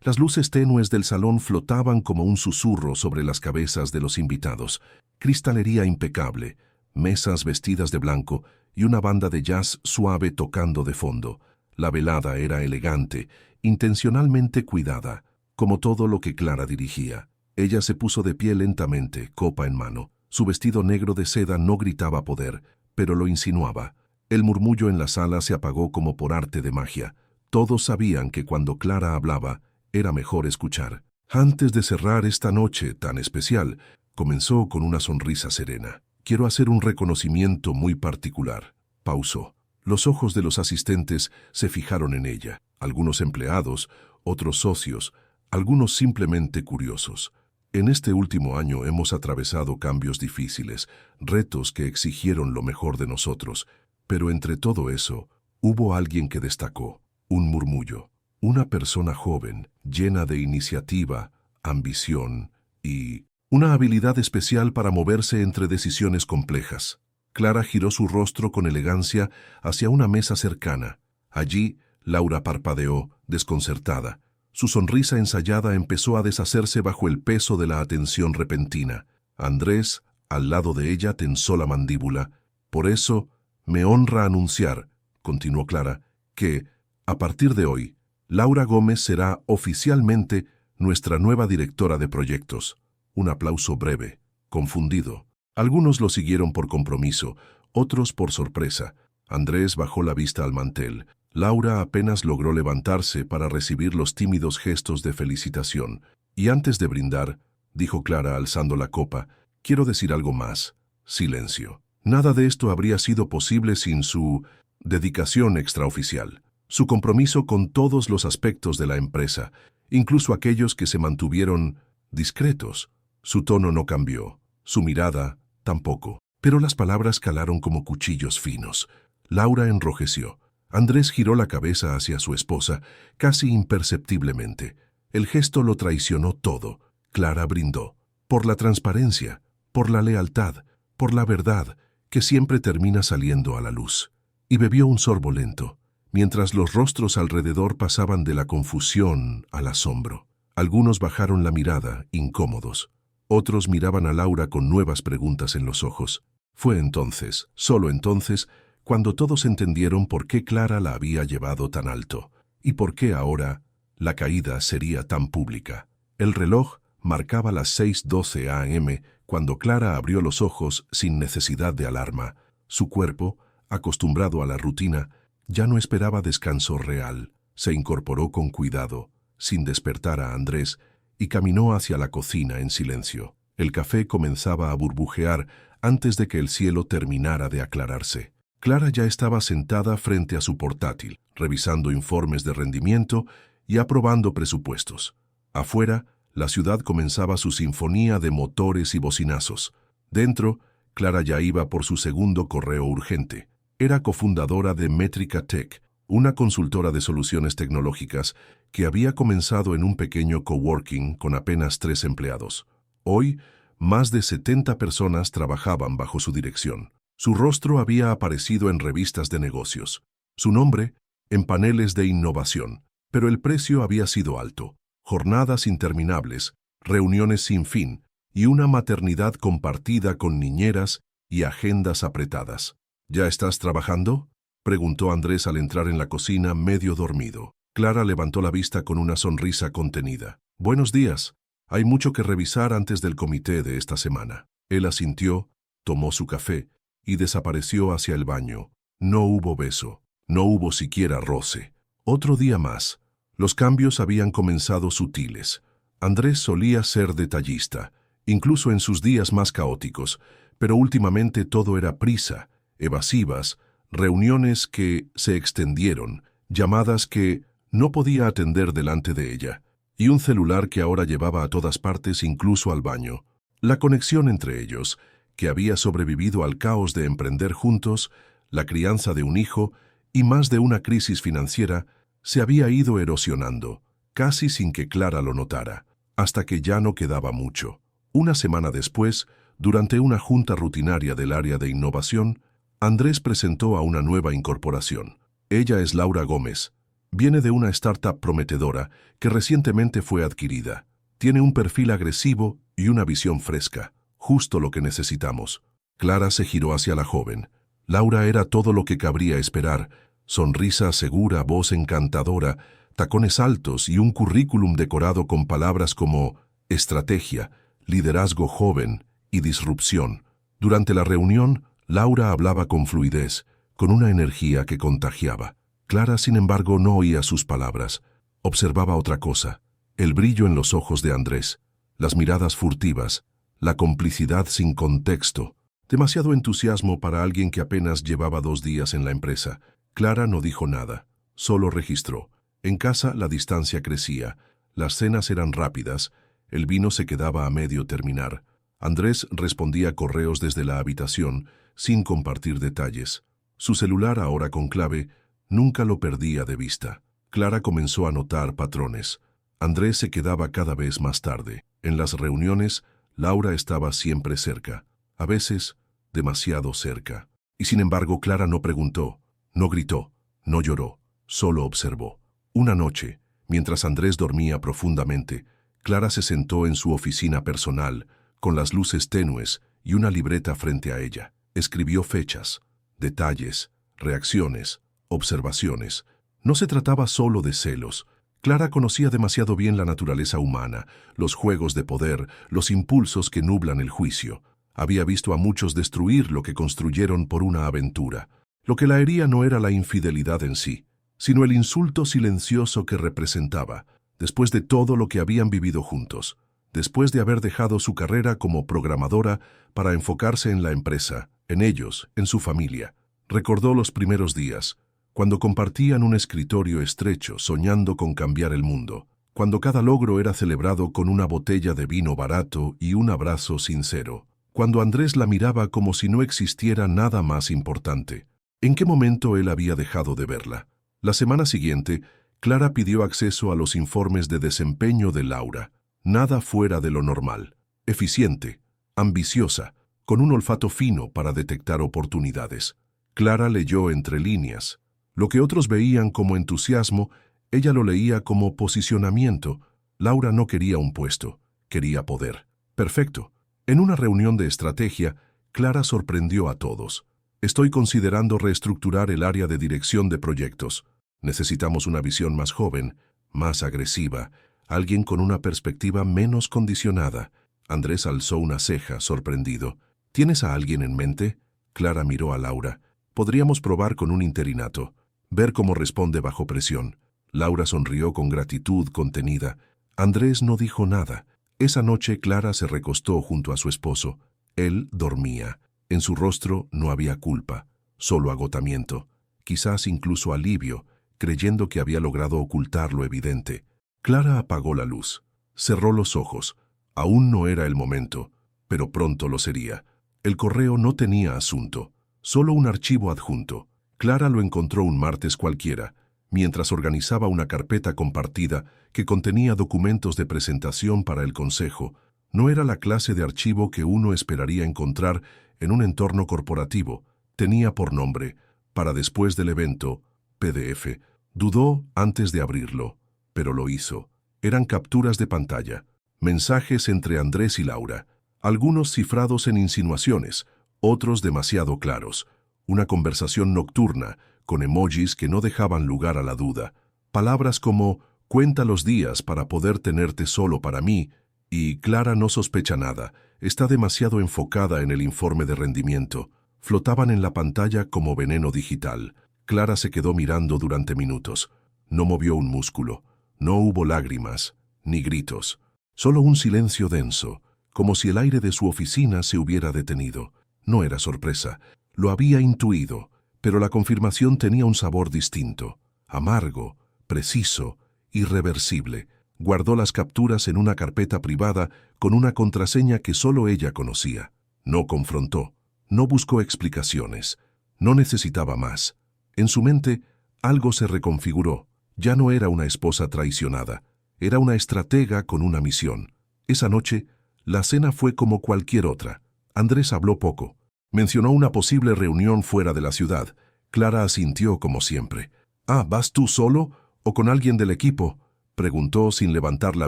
Las luces tenues del salón flotaban como un susurro sobre las cabezas de los invitados. Cristalería impecable, mesas vestidas de blanco y una banda de jazz suave tocando de fondo. La velada era elegante, intencionalmente cuidada, como todo lo que Clara dirigía. Ella se puso de pie lentamente, copa en mano. Su vestido negro de seda no gritaba poder, pero lo insinuaba. El murmullo en la sala se apagó como por arte de magia. Todos sabían que cuando Clara hablaba, era mejor escuchar. Antes de cerrar esta noche tan especial, comenzó con una sonrisa serena. Quiero hacer un reconocimiento muy particular. Pausó. Los ojos de los asistentes se fijaron en ella. Algunos empleados, otros socios, algunos simplemente curiosos. En este último año hemos atravesado cambios difíciles, retos que exigieron lo mejor de nosotros. Pero entre todo eso, hubo alguien que destacó. Un murmullo. Una persona joven, llena de iniciativa, ambición y una habilidad especial para moverse entre decisiones complejas. Clara giró su rostro con elegancia hacia una mesa cercana. Allí, Laura parpadeó, desconcertada. Su sonrisa ensayada empezó a deshacerse bajo el peso de la atención repentina. Andrés, al lado de ella, tensó la mandíbula. Por eso, me honra anunciar, continuó Clara, que, a partir de hoy, Laura Gómez será oficialmente nuestra nueva directora de proyectos. Un aplauso breve, confundido. Algunos lo siguieron por compromiso, otros por sorpresa. Andrés bajó la vista al mantel. Laura apenas logró levantarse para recibir los tímidos gestos de felicitación. Y antes de brindar, dijo Clara alzando la copa, quiero decir algo más. Silencio. Nada de esto habría sido posible sin su dedicación extraoficial. Su compromiso con todos los aspectos de la empresa, incluso aquellos que se mantuvieron discretos. Su tono no cambió, su mirada tampoco, pero las palabras calaron como cuchillos finos. Laura enrojeció. Andrés giró la cabeza hacia su esposa, casi imperceptiblemente. El gesto lo traicionó todo. Clara brindó. Por la transparencia, por la lealtad, por la verdad, que siempre termina saliendo a la luz. Y bebió un sorbo lento, mientras los rostros alrededor pasaban de la confusión al asombro. Algunos bajaron la mirada, incómodos. Otros miraban a Laura con nuevas preguntas en los ojos. Fue entonces, solo entonces, cuando todos entendieron por qué Clara la había llevado tan alto, y por qué ahora la caída sería tan pública. El reloj marcaba las 6:12 a.m. cuando Clara abrió los ojos sin necesidad de alarma. Su cuerpo, acostumbrado a la rutina, ya no esperaba descanso real. Se incorporó con cuidado, sin despertar a Andrés, y caminó hacia la cocina en silencio. El café comenzaba a burbujear antes de que el cielo terminara de aclararse. Clara ya estaba sentada frente a su portátil, revisando informes de rendimiento y aprobando presupuestos. Afuera, la ciudad comenzaba su sinfonía de motores y bocinazos. Dentro, Clara ya iba por su segundo correo urgente. Era cofundadora de Métrica Tech, una consultora de soluciones tecnológicas que había comenzado en un pequeño coworking con apenas 3 empleados. Hoy, más de 70 personas trabajaban bajo su dirección. Su rostro había aparecido en revistas de negocios, su nombre en paneles de innovación, pero el precio había sido alto. Jornadas interminables, reuniones sin fin y una maternidad compartida con niñeras y agendas apretadas. ¿Ya estás trabajando?, preguntó Andrés al entrar en la cocina medio dormido. Clara levantó la vista con una sonrisa contenida. Buenos días. Hay mucho que revisar antes del comité de esta semana. Él asintió, tomó su café y desapareció hacia el baño. No hubo beso, no hubo siquiera roce. Otro día más. Los cambios habían comenzado sutiles. Andrés solía ser detallista, incluso en sus días más caóticos, pero últimamente todo era prisa, evasivas, reuniones que se extendieron, llamadas que no podía atender delante de ella, y un celular que ahora llevaba a todas partes, incluso al baño. La conexión entre ellos, que había sobrevivido al caos de emprender juntos, la crianza de un hijo y más de una crisis financiera, se había ido erosionando, casi sin que Clara lo notara, hasta que ya no quedaba mucho. Una semana después, durante una junta rutinaria del área de innovación, Andrés presentó a una nueva incorporación. Ella es Laura Gómez, Viene de una startup prometedora que recientemente fue adquirida. Tiene un perfil agresivo y una visión fresca, justo lo que necesitamos. Clara se giró hacia la joven. Laura era todo lo que cabría esperar: sonrisa segura, voz encantadora, tacones altos y un currículum decorado con palabras como estrategia, liderazgo joven y disrupción. Durante la reunión, Laura hablaba con fluidez, con una energía que contagiaba. Clara, sin embargo, no oía sus palabras. Observaba otra cosa: el brillo en los ojos de Andrés, las miradas furtivas, la complicidad sin contexto. Demasiado entusiasmo para alguien que apenas llevaba 2 días en la empresa. Clara no dijo nada, solo registró. En casa la distancia crecía, las cenas eran rápidas, el vino se quedaba a medio terminar. Andrés respondía correos desde la habitación, sin compartir detalles. Su celular, ahora con clave, nunca lo perdía de vista. Clara comenzó a notar patrones. Andrés se quedaba cada vez más tarde. En las reuniones, Laura estaba siempre cerca, a veces demasiado cerca. Y sin embargo, Clara no preguntó, no gritó, no lloró, solo observó. Una noche, mientras Andrés dormía profundamente, Clara se sentó en su oficina personal, con las luces tenues y una libreta frente a ella. Escribió fechas, detalles, reacciones, observaciones. No se trataba solo de celos. Clara conocía demasiado bien la naturaleza humana, los juegos de poder, los impulsos que nublan el juicio. Había visto a muchos destruir lo que construyeron por una aventura. Lo que la hería no era la infidelidad en sí, sino el insulto silencioso que representaba, después de todo lo que habían vivido juntos, después de haber dejado su carrera como programadora para enfocarse en la empresa, en ellos, en su familia. Recordó los primeros días, cuando compartían un escritorio estrecho soñando con cambiar el mundo, cuando cada logro era celebrado con una botella de vino barato y un abrazo sincero, cuando Andrés la miraba como si no existiera nada más importante. ¿En qué momento él había dejado de verla? La semana siguiente, Clara pidió acceso a los informes de desempeño de Laura. Nada fuera de lo normal. Eficiente, ambiciosa, con un olfato fino para detectar oportunidades. Clara leyó entre líneas. Lo que otros veían como entusiasmo, ella lo leía como posicionamiento. Laura no quería un puesto, quería poder. Perfecto. En una reunión de estrategia, Clara sorprendió a todos. Estoy considerando reestructurar el área de dirección de proyectos. Necesitamos una visión más joven, más agresiva, alguien con una perspectiva menos condicionada. Andrés alzó una ceja, sorprendido. ¿Tienes a alguien en mente? Clara miró a Laura. Podríamos probar con un interinato, ver cómo responde bajo presión. Laura sonrió con gratitud contenida. Andrés no dijo nada. Esa noche Clara se recostó junto a su esposo. Él dormía. En su rostro no había culpa, solo agotamiento, quizás incluso alivio, creyendo que había logrado ocultar lo evidente. Clara apagó la luz, cerró los ojos. Aún no era el momento, pero pronto lo sería. El correo no tenía asunto, solo un archivo adjunto. Clara lo encontró un martes cualquiera, mientras organizaba una carpeta compartida que contenía documentos de presentación para el consejo. No era la clase de archivo que uno esperaría encontrar en un entorno corporativo. Tenía por nombre, para después del evento, PDF. Dudó antes de abrirlo, pero lo hizo. Eran capturas de pantalla, mensajes entre Andrés y Laura, algunos cifrados en insinuaciones, otros demasiado claros. Una conversación nocturna, con emojis que no dejaban lugar a la duda. Palabras como, cuenta los días para poder tenerte solo para mí, y Clara no sospecha nada, está demasiado enfocada en el informe de rendimiento. Flotaban en la pantalla como veneno digital. Clara se quedó mirando durante minutos. No movió un músculo. No hubo lágrimas, ni gritos. Solo un silencio denso, como si el aire de su oficina se hubiera detenido. No era sorpresa. Lo había intuido, pero la confirmación tenía un sabor distinto. Amargo, preciso, irreversible. Guardó las capturas en una carpeta privada con una contraseña que solo ella conocía. No confrontó, no buscó explicaciones, no necesitaba más. En su mente, algo se reconfiguró. Ya no era una esposa traicionada, era una estratega con una misión. Esa noche, la cena fue como cualquier otra. Andrés habló poco. Mencionó una posible reunión fuera de la ciudad. Clara asintió como siempre. «Ah, ¿vas tú solo ¿O con alguien del equipo?, preguntó sin levantar la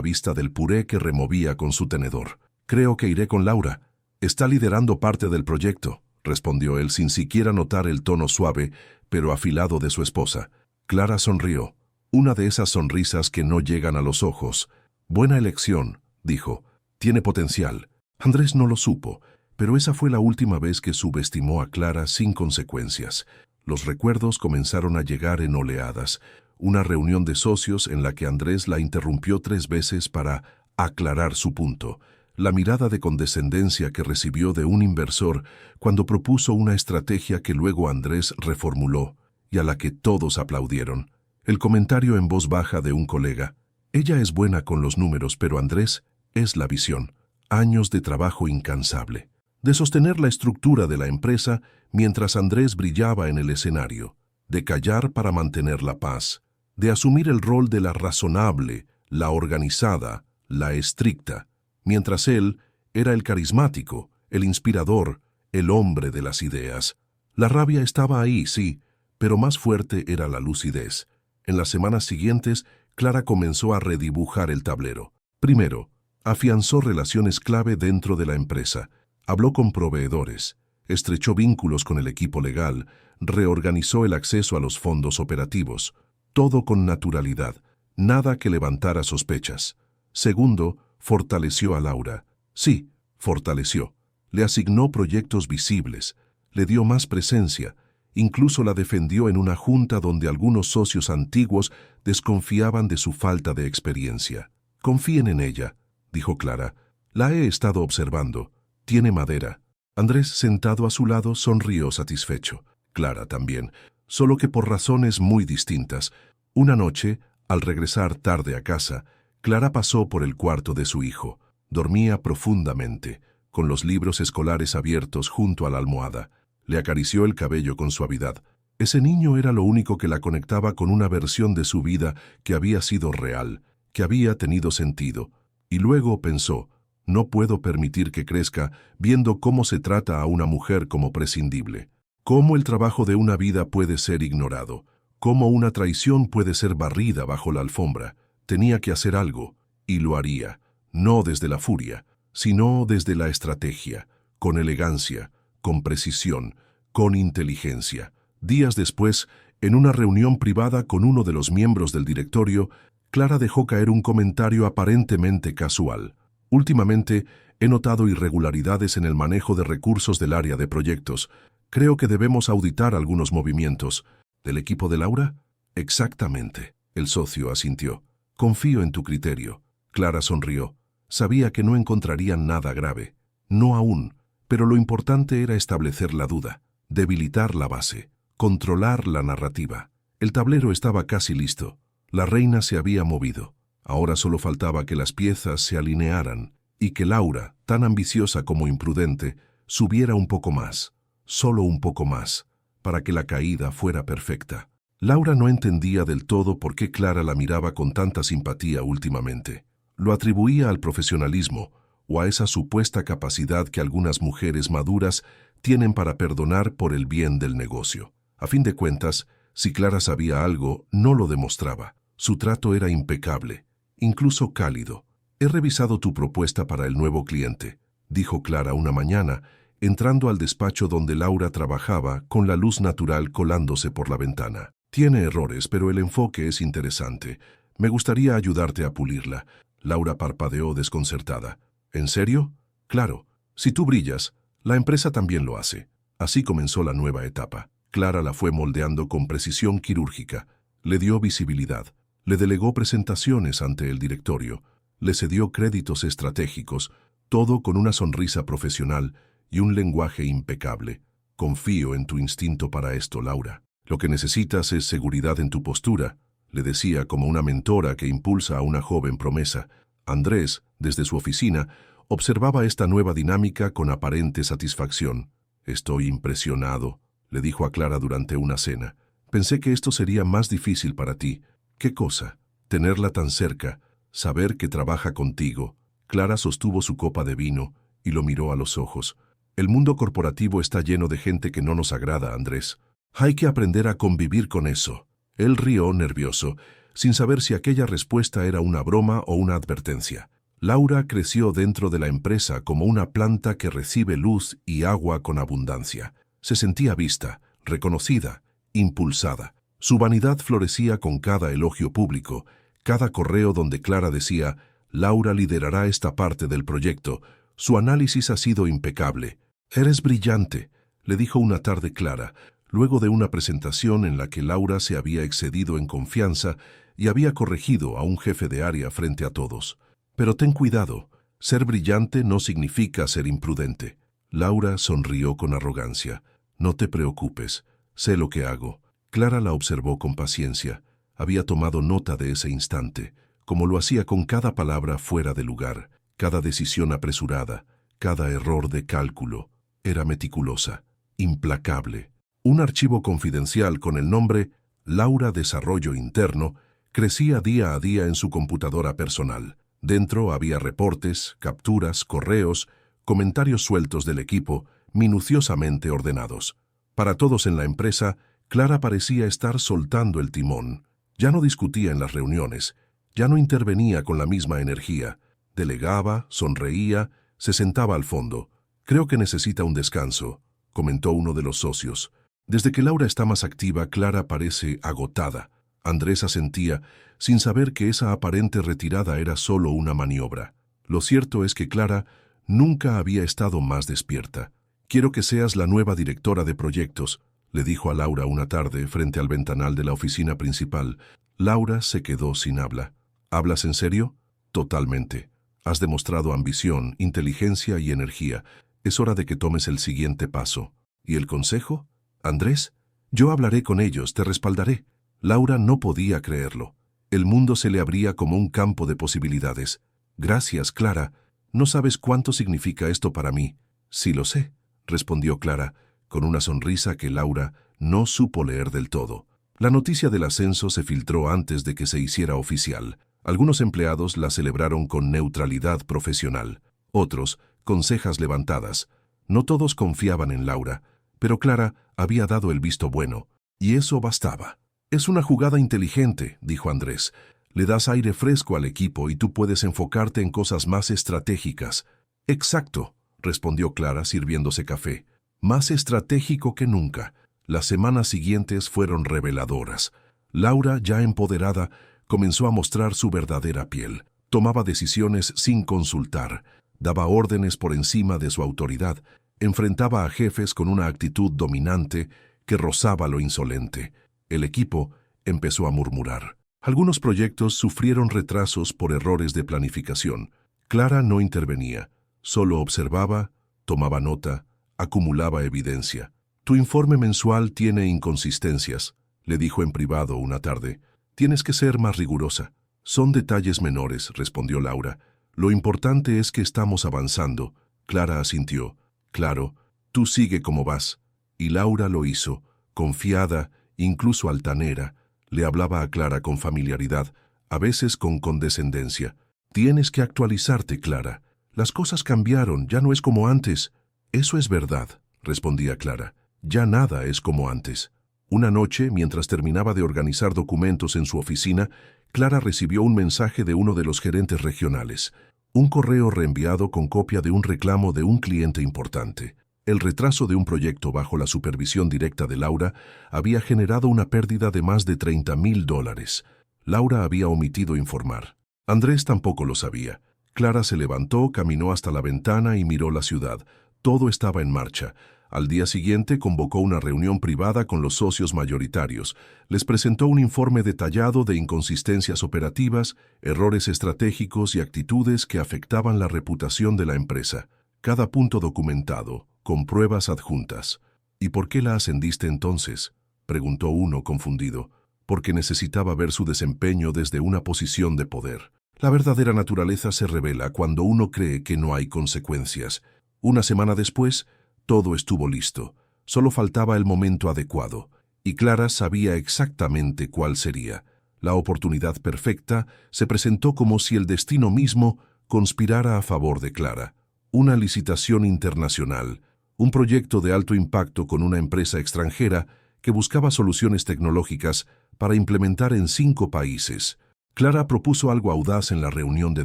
vista del puré que removía con su tenedor. Creo que iré con Laura. Está liderando parte del proyecto, respondió él sin siquiera notar el tono suave pero afilado de su esposa. Clara sonrió, una de esas sonrisas que no llegan a los ojos. Buena elección, dijo. Tiene potencial. Andrés no lo supo, pero esa fue la última vez que subestimó a Clara sin consecuencias. Los recuerdos comenzaron a llegar en oleadas. Una reunión de socios en la que Andrés la interrumpió 3 veces para aclarar su punto. La mirada de condescendencia que recibió de un inversor cuando propuso una estrategia que luego Andrés reformuló y a la que todos aplaudieron. El comentario en voz baja de un colega. Ella es buena con los números, pero Andrés es la visión. Años de trabajo incansable. De sostener la estructura de la empresa mientras Andrés brillaba en el escenario. De callar para mantener la paz. De asumir el rol de la razonable, la organizada, la estricta, mientras él era el carismático, el inspirador, el hombre de las ideas. La rabia estaba ahí, sí, pero más fuerte era la lucidez. En las semanas siguientes, Clara comenzó a redibujar el tablero. Primero, afianzó relaciones clave dentro de la empresa, habló con proveedores, estrechó vínculos con el equipo legal, reorganizó el acceso a los fondos operativos, todo con naturalidad, nada que levantara sospechas. Segundo, fortaleció a Laura. Sí, fortaleció. Le asignó proyectos visibles, le dio más presencia, incluso la defendió en una junta donde algunos socios antiguos desconfiaban de su falta de experiencia. Confíen en ella, dijo Clara. La he estado observando. Tiene madera. Andrés, sentado a su lado, sonrió satisfecho. Clara también, solo que por razones muy distintas. Una noche, al regresar tarde a casa, Clara pasó por el cuarto de su hijo. Dormía profundamente, con los libros escolares abiertos junto a la almohada. Le acarició el cabello con suavidad. Ese niño era lo único que la conectaba con una versión de su vida que había sido real, que había tenido sentido. Y luego pensó, no puedo permitir que crezca viendo cómo se trata a una mujer como prescindible. Cómo el trabajo de una vida puede ser ignorado. Cómo una traición puede ser barrida bajo la alfombra. Tenía que hacer algo, y lo haría. No desde la furia, sino desde la estrategia, con elegancia, con precisión, con inteligencia. Días después, en una reunión privada con uno de los miembros del directorio, Clara dejó caer un comentario aparentemente casual. Últimamente, he notado irregularidades en el manejo de recursos del área de proyectos. Creo que debemos auditar algunos movimientos. ¿Del equipo de Laura? Exactamente. El socio asintió. Confío en tu criterio. Clara sonrió. Sabía que no encontrarían nada grave. No aún, pero lo importante era establecer la duda, debilitar la base, controlar la narrativa. El tablero estaba casi listo. La reina se había movido. Ahora solo faltaba que las piezas se alinearan y que Laura, tan ambiciosa como imprudente, subiera un poco más, solo un poco más, para que la caída fuera perfecta. Laura no entendía del todo por qué Clara la miraba con tanta simpatía últimamente. Lo atribuía al profesionalismo o a esa supuesta capacidad que algunas mujeres maduras tienen para perdonar por el bien del negocio. A fin de cuentas, si Clara sabía algo, no lo demostraba. Su trato era impecable, incluso cálido. He revisado tu propuesta para el nuevo cliente, dijo Clara una mañana, entrando al despacho donde Laura trabajaba con la luz natural colándose por la ventana. Tiene errores, pero el enfoque es interesante. Me gustaría ayudarte a pulirla. Laura parpadeó desconcertada. ¿En serio? Claro. Si tú brillas, la empresa también lo hace. Así comenzó la nueva etapa. Clara la fue moldeando con precisión quirúrgica. Le dio visibilidad. Le delegó presentaciones ante el directorio. Le cedió créditos estratégicos. Todo con una sonrisa profesional y un lenguaje impecable. Confío en tu instinto para esto, Laura. Lo que necesitas es seguridad en tu postura, le decía como una mentora que impulsa a una joven promesa. Andrés, desde su oficina, observaba esta nueva dinámica con aparente satisfacción. Estoy impresionado, le dijo a Clara durante una cena. Pensé que esto sería más difícil para ti. ¿Qué cosa? Tenerla tan cerca, saber que trabaja contigo. Clara sostuvo su copa de vino y lo miró a los ojos. El mundo corporativo está lleno de gente que no nos agrada, Andrés. Hay que aprender a convivir con eso. Él rió nervioso. sin saber si aquella respuesta era una broma o una advertencia. Laura creció dentro de la empresa como una planta que recibe luz y agua con abundancia. Se sentía vista, reconocida, impulsada. Su vanidad florecía con cada elogio público, cada correo donde Clara decía: «Laura liderará esta parte del proyecto. Su análisis ha sido impecable». «Eres brillante», le dijo una tarde Clara, luego de una presentación en la que Laura se había excedido en confianza y había corregido a un jefe de área frente a todos. «Pero ten cuidado, ser brillante no significa ser imprudente». Laura sonrió con arrogancia. «No te preocupes, sé lo que hago». Clara la observó con paciencia. Había tomado nota de ese instante, como lo hacía con cada palabra fuera de lugar, cada decisión apresurada, cada error de cálculo. Era meticulosa, implacable. Un archivo confidencial con el nombre Laura Desarrollo Interno crecía día a día en su computadora personal. Dentro había reportes, capturas, correos, comentarios sueltos del equipo, minuciosamente ordenados. Para todos en la empresa, Clara parecía estar soltando el timón. Ya no discutía en las reuniones, ya no intervenía con la misma energía. Delegaba, sonreía, se sentaba al fondo. «Creo que necesita un descanso», comentó uno de los socios. «Desde que Laura está más activa, Clara parece agotada». Andrés asentía, sin saber que esa aparente retirada era solo una maniobra. Lo cierto es que Clara nunca había estado más despierta. «Quiero que seas la nueva directora de proyectos», le dijo a Laura una tarde frente al ventanal de la oficina principal. Laura se quedó sin habla. «¿Hablas en serio?» «Totalmente. Has demostrado ambición, inteligencia y energía. Es hora de que tomes el siguiente paso». «¿Y el consejo?» «Andrés, yo hablaré con ellos, te respaldaré». Laura no podía creerlo. El mundo se le abría como un campo de posibilidades. «Gracias, Clara. No sabes cuánto significa esto para mí». «Sí lo sé», respondió Clara, con una sonrisa que Laura no supo leer del todo. La noticia del ascenso se filtró antes de que se hiciera oficial. Algunos empleados la celebraron con neutralidad profesional, otros con cejas levantadas. No todos confiaban en Laura, pero Clara había dado el visto bueno, y eso bastaba. «Es una jugada inteligente», dijo Andrés. «Le das aire fresco al equipo y tú puedes enfocarte en cosas más estratégicas». «Exacto», respondió Clara sirviéndose café. «Más estratégico que nunca». Las semanas siguientes fueron reveladoras. Laura, ya empoderada, comenzó a mostrar su verdadera piel. Tomaba decisiones sin consultar, daba órdenes por encima de su autoridad, enfrentaba a jefes con una actitud dominante que rozaba lo insolente. El equipo empezó a murmurar. Algunos proyectos sufrieron retrasos por errores de planificación. Clara no intervenía, solo observaba, tomaba nota, acumulaba evidencia. «Tu informe mensual tiene inconsistencias», le dijo en privado una tarde. «Tienes que ser más rigurosa». «Son detalles menores», respondió Laura. «Lo importante es que estamos avanzando». Clara asintió. «Claro, tú sigue como vas». Y Laura lo hizo, confiada, incluso altanera. Le hablaba a Clara con familiaridad, a veces con condescendencia. «Tienes que actualizarte, Clara. Las cosas cambiaron, ya no es como antes». «Eso es verdad», respondía Clara. «Ya nada es como antes». Una noche, mientras terminaba de organizar documentos en su oficina, Clara recibió un mensaje de uno de los gerentes regionales. Un correo reenviado con copia de un reclamo de un cliente importante. El retraso de un proyecto bajo la supervisión directa de Laura había generado una pérdida de más de $30,000. Laura había omitido informar. Andrés tampoco lo sabía. Clara se levantó, caminó hasta la ventana y miró la ciudad. Todo estaba en marcha. Al día siguiente convocó una reunión privada con los socios mayoritarios. Les presentó un informe detallado de inconsistencias operativas, errores estratégicos y actitudes que afectaban la reputación de la empresa. Cada punto documentado, con pruebas adjuntas. «¿Y por qué la ascendiste entonces?», preguntó uno confundido. «Porque necesitaba ver su desempeño desde una posición de poder». La verdadera naturaleza se revela cuando uno cree que no hay consecuencias. Una semana después, todo estuvo listo. Solo faltaba el momento adecuado, y Clara sabía exactamente cuál sería. La oportunidad perfecta se presentó como si el destino mismo conspirara a favor de Clara. Una licitación internacional, un proyecto de alto impacto con una empresa extranjera que buscaba soluciones tecnológicas para implementar en 5 países. Clara propuso algo audaz en la reunión de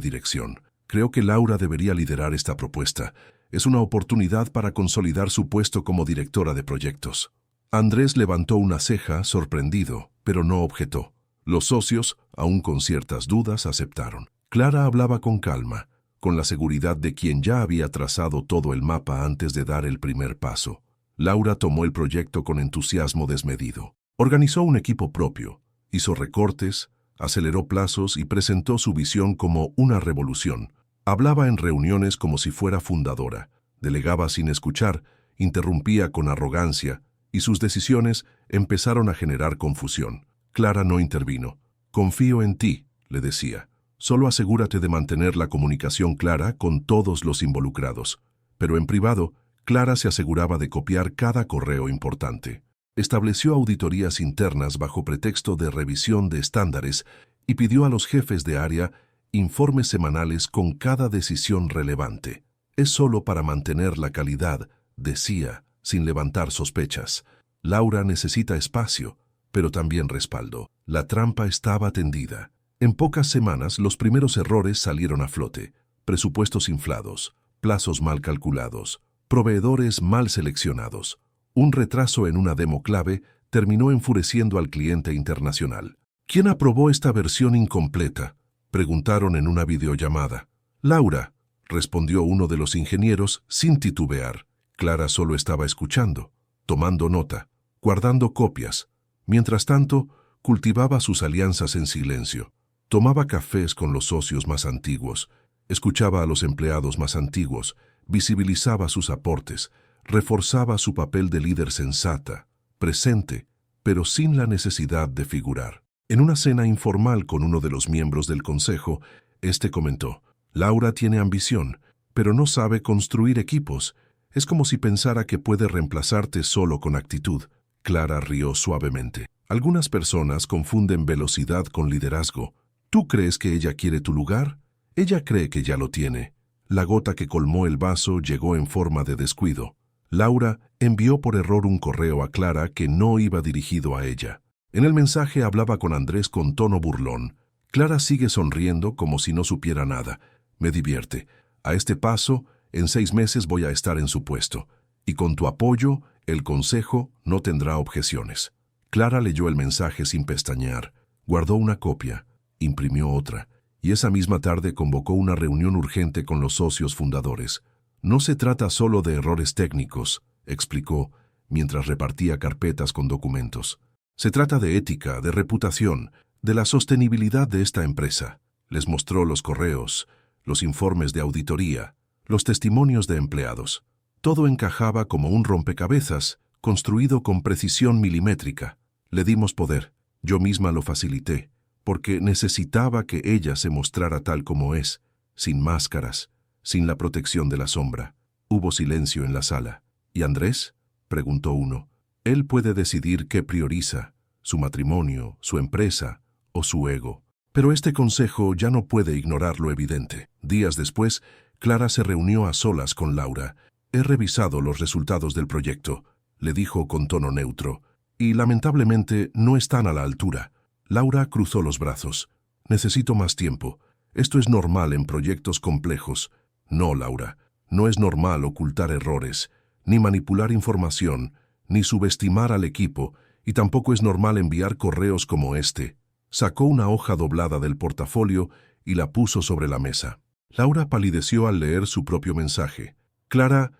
dirección. Creo que Laura debería liderar esta propuesta. Es una oportunidad para consolidar su puesto como directora de proyectos. Andrés levantó una ceja, sorprendido, pero no objetó. Los socios, aún con ciertas dudas, aceptaron. Clara hablaba con calma, con la seguridad de quien ya había trazado todo el mapa antes de dar el primer paso. Laura tomó el proyecto con entusiasmo desmedido. Organizó un equipo propio, hizo recortes, aceleró plazos y presentó su visión como una revolución. Hablaba en reuniones como si fuera fundadora, delegaba sin escuchar, interrumpía con arrogancia, y sus decisiones empezaron a generar confusión. Clara no intervino. «Confío en ti», le decía. «Solo asegúrate de mantener la comunicación clara con todos los involucrados». Pero en privado, Clara se aseguraba de copiar cada correo importante. Estableció auditorías internas bajo pretexto de revisión de estándares y pidió a los jefes de área informes semanales con cada decisión relevante. «Es solo para mantener la calidad», decía, sin levantar sospechas. «Laura necesita espacio, pero también respaldo». La trampa estaba tendida. En pocas semanas, los primeros errores salieron a flote. Presupuestos inflados, plazos mal calculados, proveedores mal seleccionados. Un retraso en una demo clave terminó enfureciendo al cliente internacional. «¿Quién aprobó esta versión incompleta?», preguntaron en una videollamada. «Laura», respondió uno de los ingenieros sin titubear. Clara solo estaba escuchando, tomando nota, guardando copias. Mientras tanto, cultivaba sus alianzas en silencio. Tomaba cafés con los socios más antiguos, escuchaba a los empleados más antiguos, visibilizaba sus aportes, reforzaba su papel de líder sensata, presente, pero sin la necesidad de figurar. En una cena informal con uno de los miembros del consejo, este comentó: «Laura tiene ambición, pero no sabe construir equipos. Es como si pensara que puede reemplazarte solo con actitud». Clara rió suavemente. «Algunas personas confunden velocidad con liderazgo. ¿Tú crees que ella quiere tu lugar? Ella cree que ya lo tiene». La gota que colmó el vaso llegó en forma de descuido. Laura envió por error un correo a Clara que no iba dirigido a ella. En el mensaje hablaba con Andrés con tono burlón. «Clara sigue sonriendo como si no supiera nada. Me divierte. A este paso, en 6 meses voy a estar en su puesto. Y con tu apoyo, el consejo no tendrá objeciones». Clara leyó el mensaje sin pestañear, guardó una copia, imprimió otra, y esa misma tarde convocó una reunión urgente con los socios fundadores. «No se trata solo de errores técnicos», explicó, mientras repartía carpetas con documentos. «Se trata de ética, de reputación, de la sostenibilidad de esta empresa». Les mostró los correos, los informes de auditoría, los testimonios de empleados. Todo encajaba como un rompecabezas, construido con precisión milimétrica. Le dimos poder. Yo misma lo facilité, porque necesitaba que ella se mostrara tal como es, sin máscaras, sin la protección de la sombra. Hubo silencio en la sala. «¿Y Andrés?», preguntó uno. «Él puede decidir qué prioriza, su matrimonio, su empresa o su ego. Pero este consejo ya no puede ignorar lo evidente». Días después, Clara se reunió a solas con Laura. «He revisado los resultados del proyecto», le dijo con tono neutro, «y lamentablemente no están a la altura». Laura cruzó los brazos. «Necesito más tiempo. Esto es normal en proyectos complejos». «No, Laura, no es normal ocultar errores, ni manipular información, ni subestimar al equipo, y tampoco es normal enviar correos como este». Sacó una hoja doblada del portafolio y la puso sobre la mesa. Laura palideció al leer su propio mensaje. «Clara,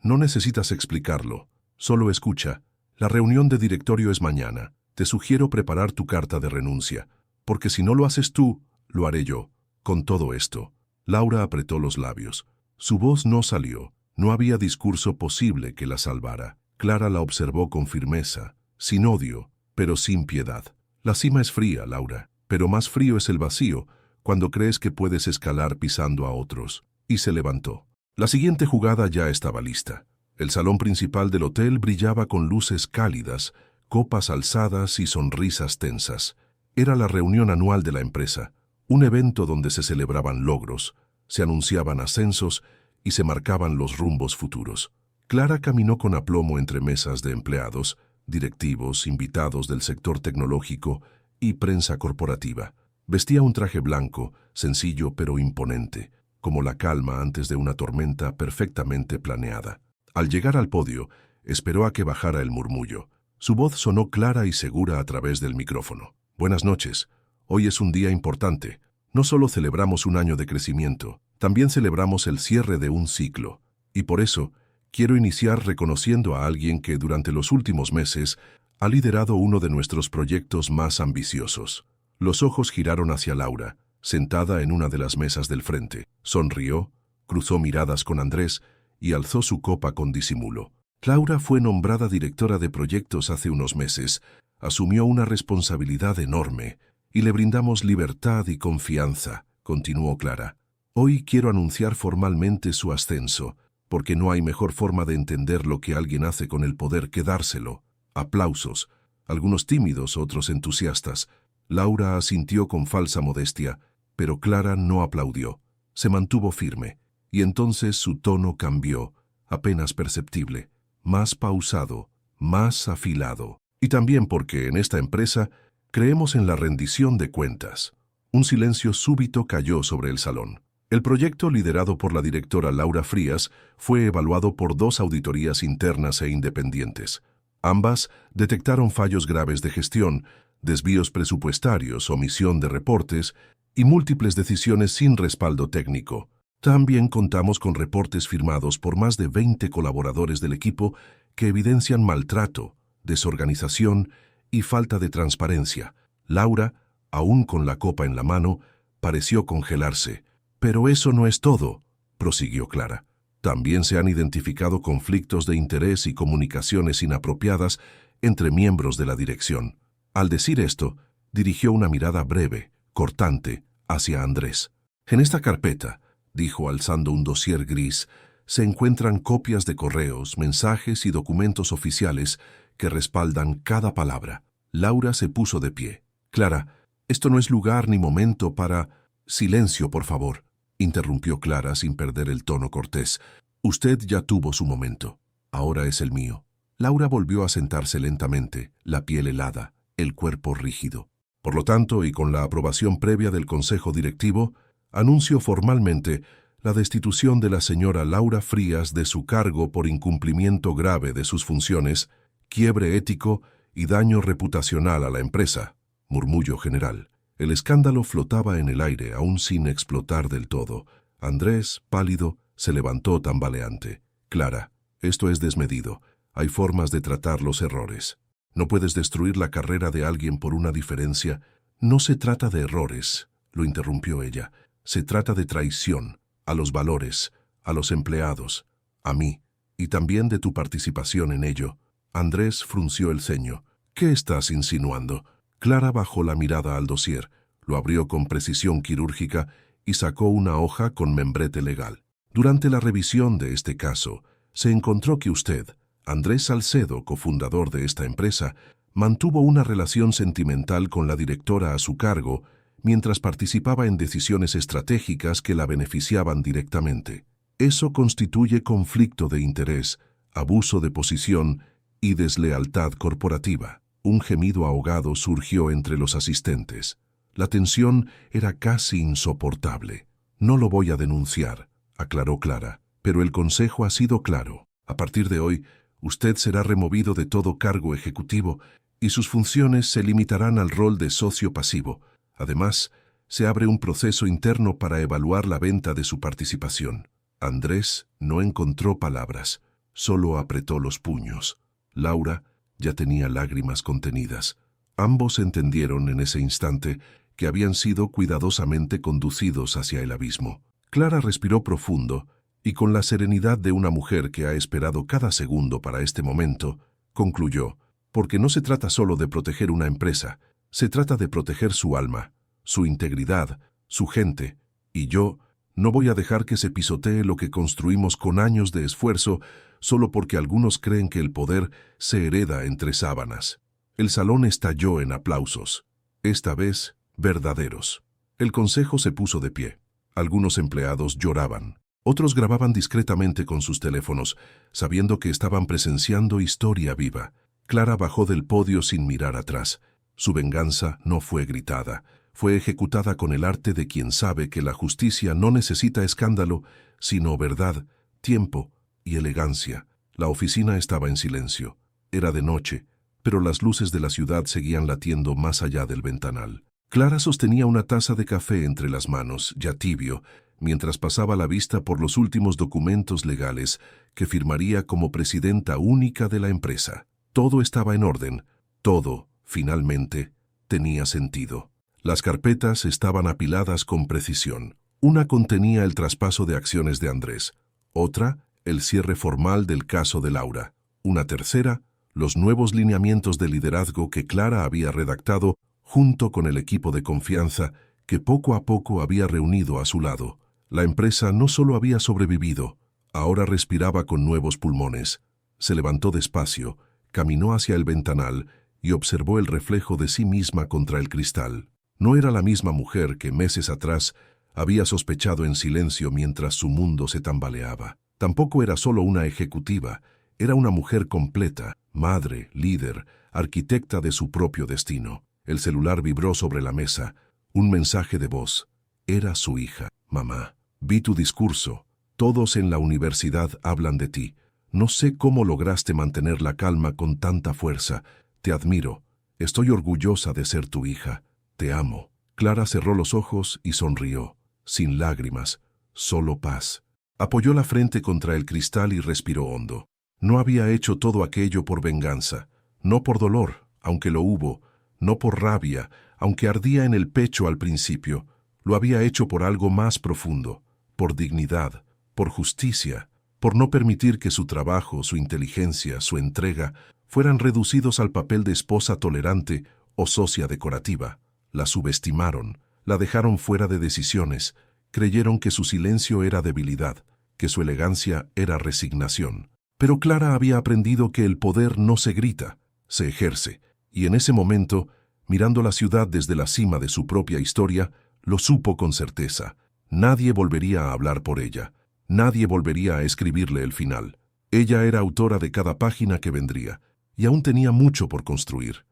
no necesitas explicarlo. Solo escucha. La reunión de directorio es mañana. Te sugiero preparar tu carta de renuncia, porque si no lo haces tú, lo haré yo. Con todo esto». Laura apretó los labios. Su voz no salió. No había discurso posible que la salvara. Clara la observó con firmeza, sin odio, pero sin piedad. «La cima es fría, Laura, pero más frío es el vacío cuando crees que puedes escalar pisando a otros». Y se levantó. La siguiente jugada ya estaba lista. El salón principal del hotel brillaba con luces cálidas, copas alzadas y sonrisas tensas. Era la reunión anual de la empresa, un evento donde se celebraban logros, se anunciaban ascensos y se marcaban los rumbos futuros. Clara caminó con aplomo entre mesas de empleados, directivos, invitados del sector tecnológico y prensa corporativa. Vestía un traje blanco, sencillo pero imponente, como la calma antes de una tormenta perfectamente planeada. Al llegar al podio, esperó a que bajara el murmullo. Su voz sonó clara y segura a través del micrófono. Buenas noches. Hoy es un día importante. No solo celebramos un año de crecimiento, también celebramos el cierre de un ciclo. Y por eso, quiero iniciar reconociendo a alguien que durante los últimos meses ha liderado uno de nuestros proyectos más ambiciosos. Los ojos giraron hacia Laura, sentada en una de las mesas del frente. Sonrió, cruzó miradas con Andrés y alzó su copa con disimulo. Laura fue nombrada directora de proyectos hace unos meses, asumió una responsabilidad enorme y le brindamos libertad y confianza, continuó Clara. Hoy quiero anunciar formalmente su ascenso, porque no hay mejor forma de entender lo que alguien hace con el poder que dárselo. Aplausos, algunos tímidos, otros entusiastas. Laura asintió con falsa modestia, pero Clara no aplaudió. Se mantuvo firme, y entonces su tono cambió, apenas perceptible, más pausado, más afilado. Y también porque en esta empresa creemos en la rendición de cuentas. Un silencio súbito cayó sobre el salón. El proyecto, liderado por la directora Laura Frías, fue evaluado por 2 auditorías internas e independientes. Ambas detectaron fallos graves de gestión, desvíos presupuestarios, omisión de reportes y múltiples decisiones sin respaldo técnico. También contamos con reportes firmados por más de 20 colaboradores del equipo que evidencian maltrato, desorganización y falta de transparencia. Laura, aún con la copa en la mano, pareció congelarse. Pero eso no es todo, prosiguió Clara. También se han identificado conflictos de interés y comunicaciones inapropiadas entre miembros de la dirección. Al decir esto, dirigió una mirada breve, cortante, hacia Andrés. En esta carpeta, dijo alzando un dossier gris, se encuentran copias de correos, mensajes y documentos oficiales que respaldan cada palabra. Laura se puso de pie. Clara, esto no es lugar ni momento para... Silencio, por favor, interrumpió Clara sin perder el tono cortés. Usted ya tuvo su momento. Ahora es el mío. Laura volvió a sentarse lentamente, la piel helada, el cuerpo rígido. Por lo tanto, y con la aprobación previa del Consejo Directivo, anuncio formalmente la destitución de la señora Laura Frías de su cargo por incumplimiento grave de sus funciones, quiebre ético y daño reputacional a la empresa. Murmullo general. El escándalo flotaba en el aire, aún sin explotar del todo. Andrés, pálido, se levantó tambaleante. Clara, esto es desmedido. Hay formas de tratar los errores. No puedes destruir la carrera de alguien por una diferencia. No se trata de errores, lo interrumpió ella. Se trata de traición, a los valores, a los empleados, a mí, y también de tu participación en ello. Andrés frunció el ceño. ¿Qué estás insinuando? Clara bajó la mirada al dossier, lo abrió con precisión quirúrgica y sacó una hoja con membrete legal. Durante la revisión de este caso, se encontró que usted, Andrés Salcedo, cofundador de esta empresa, mantuvo una relación sentimental con la directora a su cargo mientras participaba en decisiones estratégicas que la beneficiaban directamente. Eso constituye conflicto de interés, abuso de posición y deslealtad corporativa. Un gemido ahogado surgió entre los asistentes. La tensión era casi insoportable. No lo voy a denunciar, aclaró Clara, pero el consejo ha sido claro. A partir de hoy, usted será removido de todo cargo ejecutivo y sus funciones se limitarán al rol de socio pasivo. Además, se abre un proceso interno para evaluar la venta de su participación. Andrés no encontró palabras, solo apretó los puños. Laura ya tenía lágrimas contenidas. Ambos entendieron en ese instante que habían sido cuidadosamente conducidos hacia el abismo. Clara respiró profundo y con la serenidad de una mujer que ha esperado cada segundo para este momento, concluyó, porque no se trata solo de proteger una empresa, se trata de proteger su alma, su integridad, su gente, y yo no voy a dejar que se pisotee lo que construimos con años de esfuerzo solo porque algunos creen que el poder se hereda entre sábanas. El salón estalló en aplausos, esta vez verdaderos. El consejo se puso de pie. Algunos empleados lloraban. Otros grababan discretamente con sus teléfonos, sabiendo que estaban presenciando historia viva. Clara bajó del podio sin mirar atrás. Su venganza no fue gritada, fue ejecutada con el arte de quien sabe que la justicia no necesita escándalo, sino verdad, tiempo y elegancia. La oficina estaba en silencio. Era de noche, pero las luces de la ciudad seguían latiendo más allá del ventanal. Clara sostenía una taza de café entre las manos, ya tibio, mientras pasaba la vista por los últimos documentos legales que firmaría como presidenta única de la empresa. Todo estaba en orden, todo, finalmente, tenía sentido. Las carpetas estaban apiladas con precisión. Una contenía el traspaso de acciones de Andrés, otra, el cierre formal del caso de Laura, una tercera, los nuevos lineamientos de liderazgo que Clara había redactado junto con el equipo de confianza que poco a poco había reunido a su lado. La empresa no solo había sobrevivido, ahora respiraba con nuevos pulmones. Se levantó despacio, caminó hacia el ventanal y observó el reflejo de sí misma contra el cristal. No era la misma mujer que meses atrás había sospechado en silencio mientras su mundo se tambaleaba. Tampoco era solo una ejecutiva, era una mujer completa, madre, líder, arquitecta de su propio destino. El celular vibró sobre la mesa. Un mensaje de voz. Era su hija. Mamá, vi tu discurso. Todos en la universidad hablan de ti. No sé cómo lograste mantener la calma con tanta fuerza. Te admiro. Estoy orgullosa de ser tu hija. Te amo. Clara cerró los ojos y sonrió. Sin lágrimas, solo paz. Apoyó la frente contra el cristal y respiró hondo. No había hecho todo aquello por venganza, no por dolor, aunque lo hubo, no por rabia, aunque ardía en el pecho al principio. Lo había hecho por algo más profundo, por dignidad, por justicia, por no permitir que su trabajo, su inteligencia, su entrega fueran reducidos al papel de esposa tolerante o socia decorativa. La subestimaron, la dejaron fuera de decisiones, creyeron que su silencio era debilidad, que su elegancia era resignación. Pero Clara había aprendido que el poder no se grita, se ejerce, y en ese momento, mirando la ciudad desde la cima de su propia historia, lo supo con certeza. Nadie volvería a hablar por ella, nadie volvería a escribirle el final. Ella era autora de cada página que vendría, y aún tenía mucho por construir.